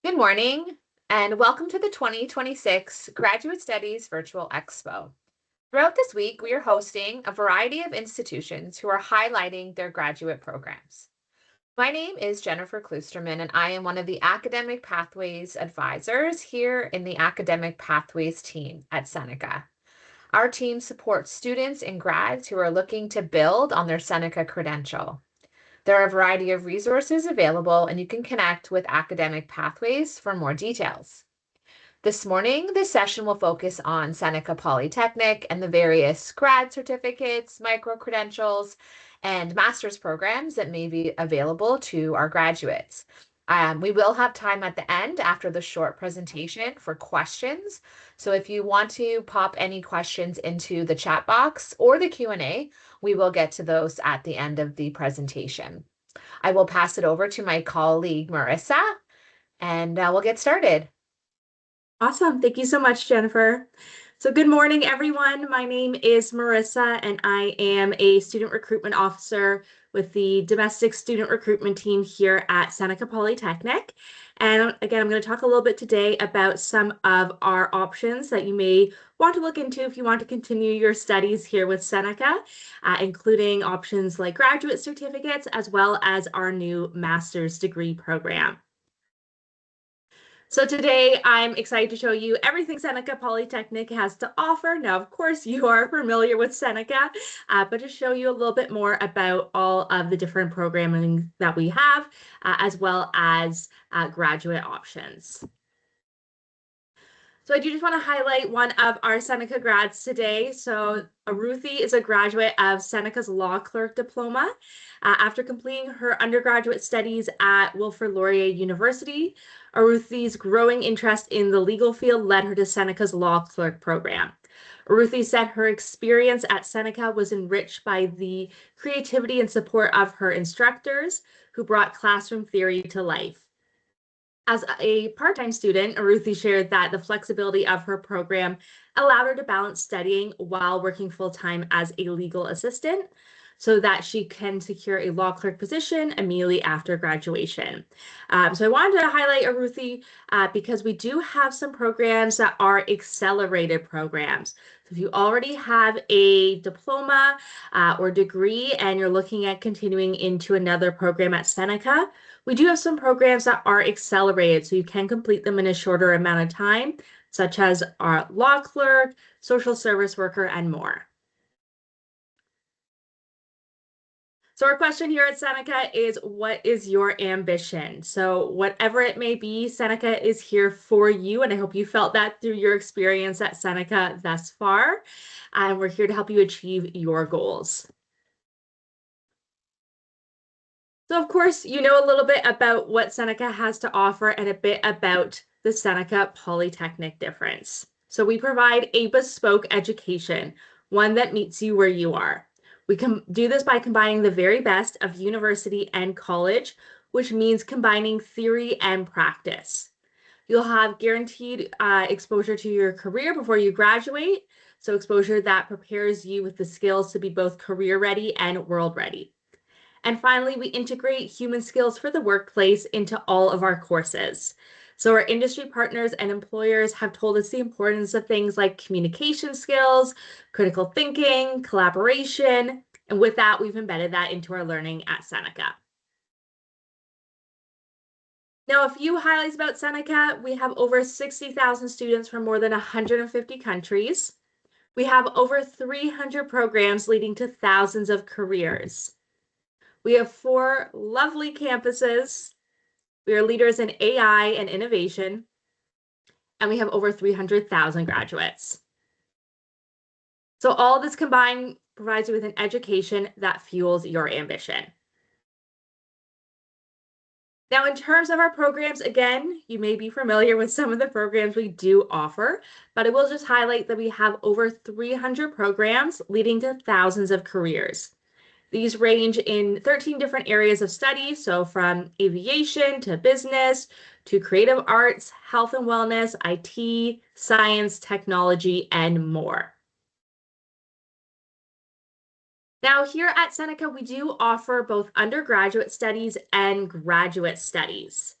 Good morning, and welcome to the 2026 Graduate Studies Virtual Expo. Throughout this week, we are hosting a variety of institutions who are highlighting their graduate programs. My name is Jennifer Kloosterman, and I am one of the Academic Pathways Advisors here in the Academic Pathways team at Seneca. Our team supports students and grads who are looking to build on their Seneca credential. There are a variety of resources available, and you can connect with Academic Pathways for more details. This morning, this session will focus on Seneca Polytechnic and the various grad certificates, micro-credentials, and master's programs that may be available to our graduates. We will have time at the end after the short presentation for questions. So if you want to pop any questions into the chat box or the Q&A, we will get to those at the end of the presentation. I will pass it over to my colleague, Marissa, and we'll get started. Awesome. Thank you so much, Jennifer. So good morning, everyone. My name is Marissa, and I am a student recruitment officer with the domestic student recruitment team here at Seneca Polytechnic. And again, I'm going to talk a little bit today about some of our options that you may want to look into if you want to continue your studies here with Seneca, including options like graduate certificates, as well as our new master's degree program. So today I'm excited to show you everything Seneca Polytechnic has to offer. Now, of course, you are familiar with Seneca, but to show you a little bit more about all of the different programming that we have, as well as graduate options. So I do just want to highlight one of our Seneca grads today. So Aruthi is a graduate of Seneca's Law Clerk Diploma. After completing her undergraduate studies at Wilfrid Laurier University, Aruthi's growing interest in the legal field led her to Seneca's Law Clerk program. Aruthi said her experience at Seneca was enriched by the creativity and support of her instructors, who brought classroom theory to life. As a part-time student, Aruthi shared that the flexibility of her program allowed her to balance studying while working full-time as a legal assistant so that she can secure a law clerk position immediately after graduation. So I wanted to highlight Aruthi because we do have some programs that are accelerated programs. So if you already have a diploma or degree and you're looking at continuing into another program at Seneca, we do have some programs that are accelerated, so you can complete them in a shorter amount of time, such as our law clerk, social service worker, and more. So our question here at Seneca is, what is your ambition? So whatever it may be, Seneca is here for you, and I hope you felt that through your experience at Seneca thus far. And we're here to help you achieve your goals. So of course, you know a little bit about what Seneca has to offer and a bit about the Seneca Polytechnic difference. So we provide a bespoke education, one that meets you where you are. We can do this by combining the very best of university and college, which means combining theory and practice. You'll have guaranteed exposure to your career before you graduate, so exposure that prepares you with the skills to be both career ready and world ready. And finally, we integrate human skills for the workplace into all of our courses. So our industry partners and employers have told us the importance of things like communication skills, critical thinking, collaboration, and with that, we've embedded that into our learning at Seneca. Now, a few highlights about Seneca. We have over 60,000 students from more than 150 countries. We have over 300 programs leading to thousands of careers. We have 4 lovely campuses. We are leaders in AI and innovation, and we have over 300,000 graduates. So all this combined provides you with an education that fuels your ambition. Now, in terms of our programs, again, you may be familiar with some of the programs we do offer, but I will just highlight that we have over 300 programs leading to thousands of careers. These range in 13 different areas of study, so from aviation to business to creative arts, health and wellness, IT, science, technology, and more. Now, here at Seneca, we do offer both undergraduate studies and graduate studies.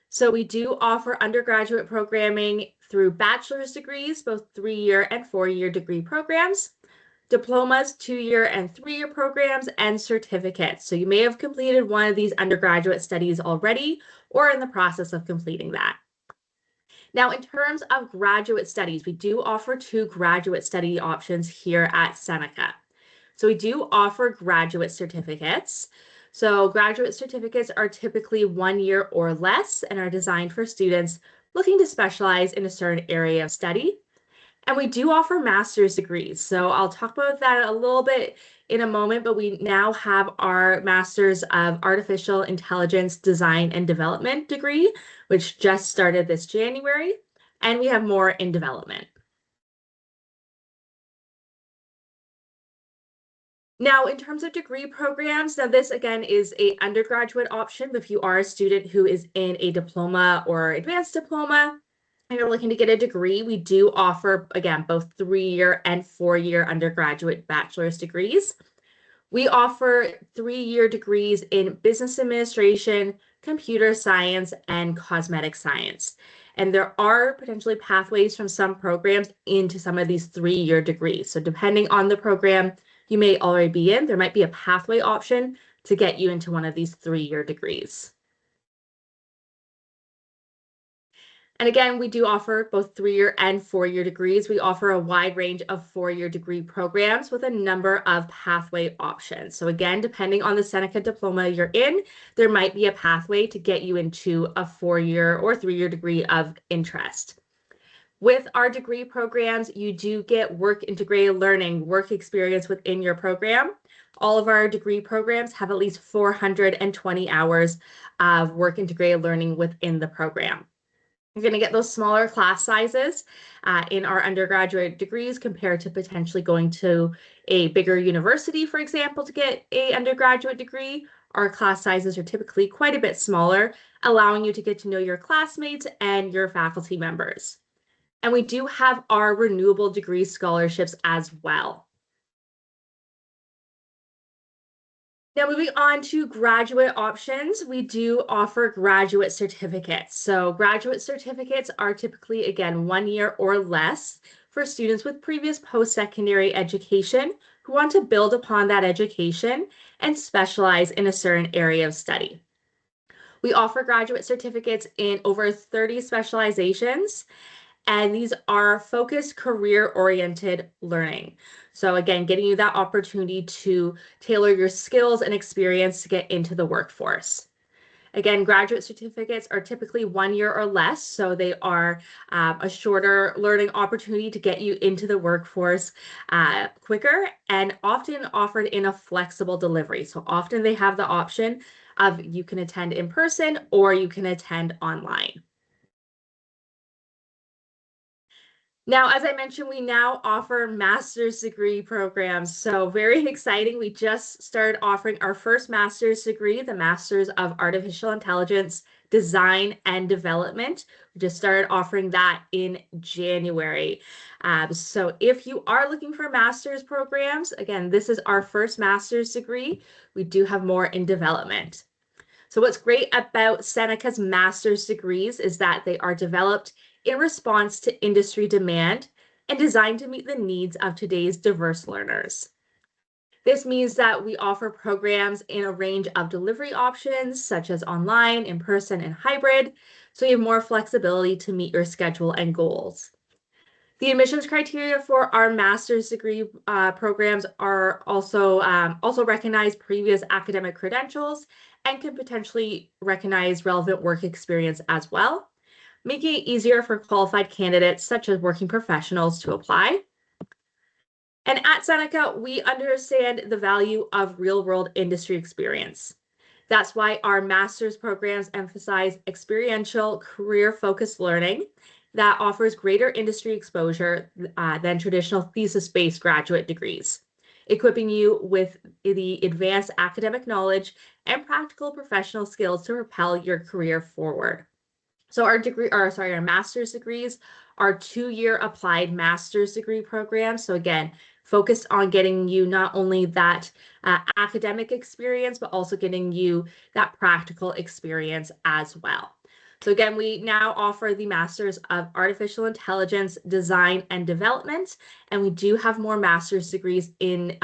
So we do offer undergraduate programming through bachelor's degrees, both 3-year and 4-year degree programs, diplomas, 2-year and 3-year programs, and certificates. So you may have completed one of these undergraduate studies already or in the process of completing that. Now, in terms of graduate studies, we do offer 2 graduate study options here at Seneca. So we do offer graduate certificates. So graduate certificates are typically 1 year or less and are designed for students looking to specialize in a certain area of study. And we do offer master's degrees. So I'll talk about that a little bit in a moment, but we now have our Master's of Artificial Intelligence Design and Development degree, which just started this January, and we have more in development. Now, in terms of degree programs, now this again is a undergraduate option, but if you are a student who is in a diploma or advanced diploma, and you're looking to get a degree, we do offer, again, both 3-year and 4-year undergraduate bachelor's degrees. We offer 3-year degrees in business administration, computer science, and cosmetic science. And there are potentially pathways from some programs into some of these 3-year degrees. So depending on the program you may already be in, there might be a pathway option to get you into one of these 3-year degrees. And again, we do offer both 3-year and 4-year degrees. We offer a wide range of 4-year degree programs with a number of pathway options. So again, depending on the Seneca diploma you're in, there might be a pathway to get you into a 4-year or 3-year degree of interest. With our degree programs, you do get work integrated learning, work experience within your program. All of our degree programs have at least 420 hours of work integrated learning within the program. You're going to get those smaller class sizes in our undergraduate degrees compared to potentially going to a bigger university, for example, to get an undergraduate degree. Our class sizes are typically quite a bit smaller, allowing you to get to know your classmates and your faculty members. And we do have our renewable degree scholarships as well. Now, moving on to graduate options, we do offer graduate certificates. So graduate certificates are typically, again, 1 year or less for students with previous post-secondary education who want to build upon that education and specialize in a certain area of study. We offer graduate certificates in over 30 specializations, and these are focused career-oriented learning. So again, getting you that opportunity to tailor your skills and experience to get into the workforce. Again, graduate certificates are typically 1 year or less, so they are a shorter learning opportunity to get you into the workforce quicker and often offered in a flexible delivery. So often they have the option of you can attend in person or you can attend online. Now, as I mentioned, we now offer master's degree programs. So very exciting. We just started offering our first master's degree, the Master's of Artificial Intelligence Design and Development. We just started offering that in January. So if you are looking for master's programs, again, this is our first master's degree. We do have more in development. So what's great about Seneca's master's degrees is that they are developed in response to industry demand and designed to meet the needs of today's diverse learners. This means that we offer programs in a range of delivery options, such as online, in-person, and hybrid, so you have more flexibility to meet your schedule and goals. The admissions criteria for our master's degree programs are also recognize previous academic credentials and can potentially recognize relevant work experience as well, making it easier for qualified candidates such as working professionals to apply. And at Seneca, we understand the value of real-world industry experience. That's why our master's programs emphasize experiential, career-focused learning that offers greater industry exposure than traditional thesis-based graduate degrees, equipping you with the advanced academic knowledge and practical professional skills to propel your career forward. So our master's degrees are 2-year applied master's degree programs. So again, focused on getting you not only that academic experience, but also getting you that practical experience as well. So again, we now offer the Masters of Artificial Intelligence Design and Development, and we do have more master's degrees in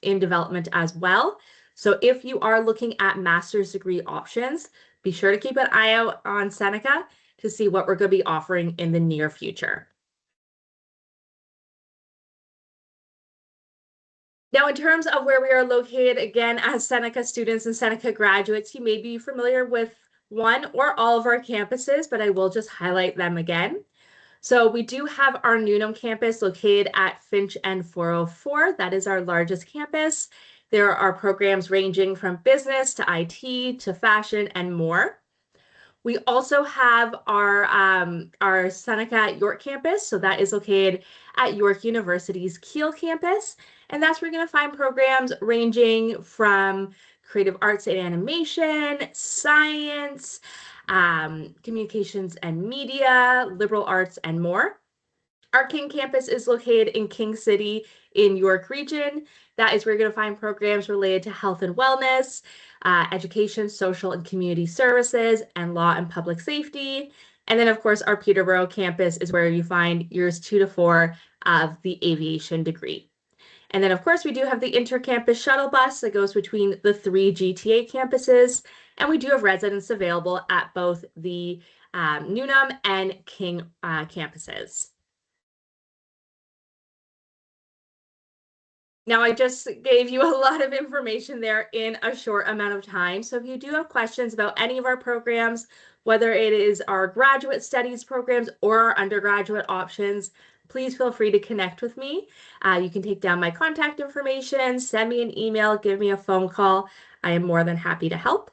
development as well. So if you are looking at master's degree options, be sure to keep an eye out on Seneca to see what we're going to be offering in the near future. Now, in terms of where we are located, again, as Seneca students and Seneca graduates, you may be familiar with one or all of our campuses, but I will just highlight them again. So we do have our Newnham campus located at Finch and 404. That is our largest campus. There are programs ranging from business to IT to fashion and more. We also have our Seneca at York campus. So that is located at York University's Kiel campus. And that's where you're going to find programs ranging from creative arts and animation, science, communications and media, liberal arts, and more. Our King campus is located in King City in York Region. That is where you're going to find programs related to health and wellness, education, social and community services, and law and public safety. And then, of course, our Peterborough campus is where you find years 2 to 4 of the aviation degree. And then, of course, we do have the inter-campus shuttle bus that goes between the 3 GTA campuses. And we do have residents available at both the Newnham and King campuses. Now, I just gave you a lot of information there in a short amount of time. So if you do have questions about any of our programs, whether it is our graduate studies programs or our undergraduate options, please feel free to connect with me. You can take down my contact information, send me an email, give me a phone call. I am more than happy to help.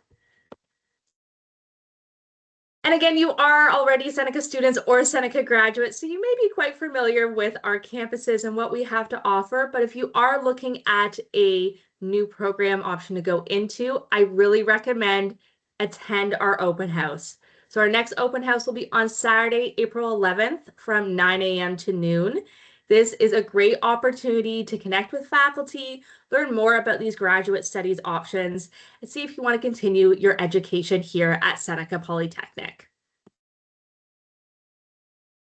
And again, you are already Seneca students or Seneca graduates, so you may be quite familiar with our campuses and what we have to offer. But if you are looking at a new program option to go into, I really recommend attend our open house. So our next open house will be on Saturday, April 11th from 9 a.m. to noon. This is a great opportunity to connect with faculty, learn more about these graduate studies options, and see if you want to continue your education here at Seneca Polytechnic.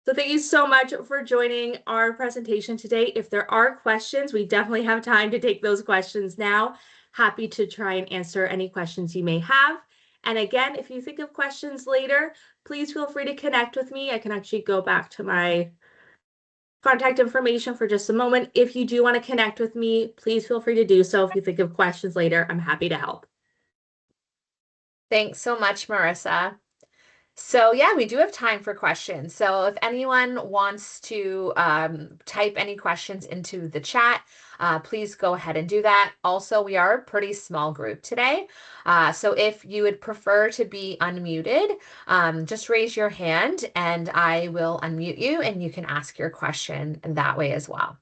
So thank you so much for joining our presentation today. If there are questions, we definitely have time to take those questions now. Happy to try and answer any questions you may have. And again, if you think of questions later, please feel free to connect with me. I can actually go back to my contact information for just a moment. If you do want to connect with me, please feel free to do so. If you think of questions later, I'm happy to help. Thanks so much, Marissa. So yeah, we do have time for questions. So if anyone wants to type any questions into the chat, please go ahead and do that. Also, we are a pretty small group today. So if you would prefer to be unmuted, just raise your hand and I will unmute you and you can ask your question that way as well.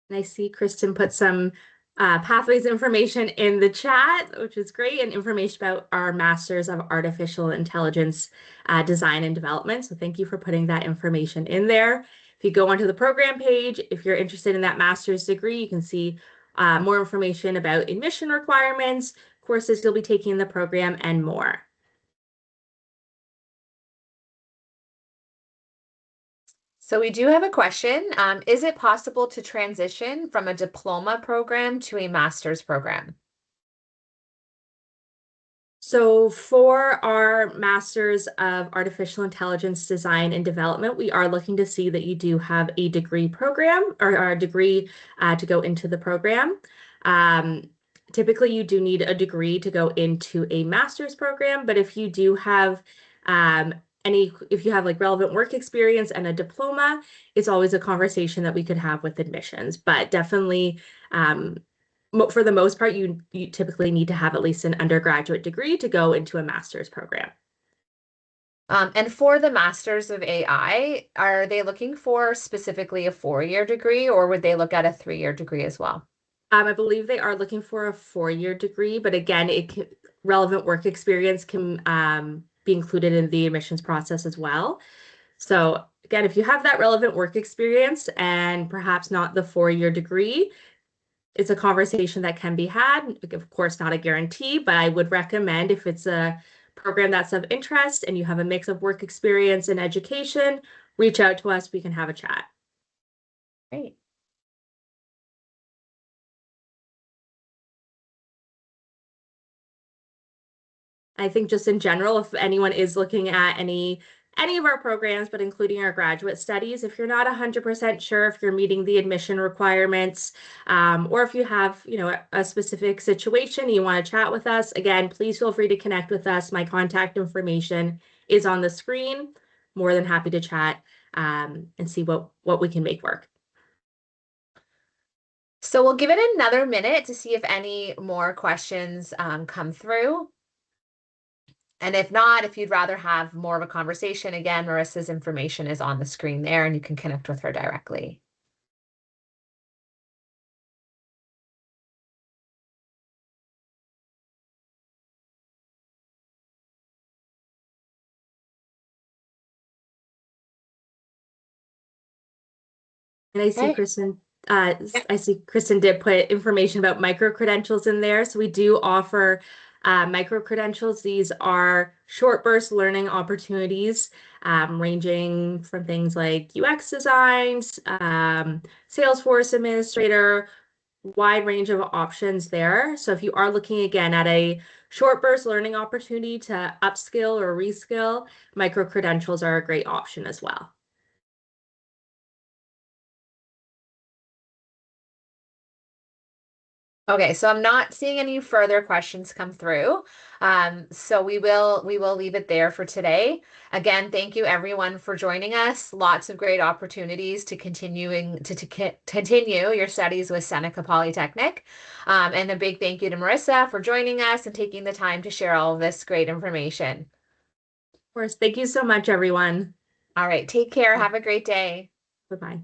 And I see Kristen put some pathways information in the chat, which is great, and information about our Masters of Artificial Intelligence Design and Development. So thank you for putting that information in there. If you go onto the program page, if you're interested in that master's degree, you can see more information about admission requirements, courses you'll be taking in the program, and more. So we do have a question. Is it possible to transition from a diploma program to a master's program? So for our Masters of Artificial Intelligence Design and Development, we are looking to see that you do have a degree program or a degree to go into the program. Typically, you do need a degree to go into a master's program, but if you do have if you have like relevant work experience and a diploma, it's always a conversation that we could have with admissions. But definitely, for the most part, you typically need to have at least an undergraduate degree to go into a master's program. And for the Masters of AI, are they looking for specifically a 4-year degree or would they look at a 3-year degree as well? I believe they are looking for a 4-year degree, but again, relevant work experience can be included in the admissions process as well. So again, if you have that relevant work experience and perhaps not the 4-year degree, it's a conversation that can be had. Of course, not a guarantee, but I would recommend if it's a program that's of interest and you have a mix of work experience and education, reach out to us. We can have a chat. Great. I think just in general, if anyone is looking at any of our programs, but including our graduate studies, if you're not 100% sure if you're meeting the admission requirements, or if you have, a specific situation you want to chat with us, again, please feel free to connect with us. My contact information is on the screen. More than happy to chat and see what we can make work. So we'll give it another minute to see if any more questions come through. And if not, if you'd rather have more of a conversation, again, Marissa's information is on the screen there and you can connect with her directly. And I see Okay. Kristen, Yeah. I see Kristen did put information about micro credentials in there. So we do offer micro credentials. These are short burst learning opportunities, ranging from things like UX designs, Salesforce administrator, wide range of options there. So if you are looking again at a short burst learning opportunity to upskill or reskill, micro credentials are a great option as well. Okay, so I'm not seeing any further questions come through. So we will leave it there for today. Again, thank you everyone for joining us. Lots of great opportunities to continue your studies with Seneca Polytechnic. And a big thank you to Marissa for joining us and taking the time to share all of this great information. Of course, thank you so much, everyone. All right, take care. Have a great day. Bye-bye.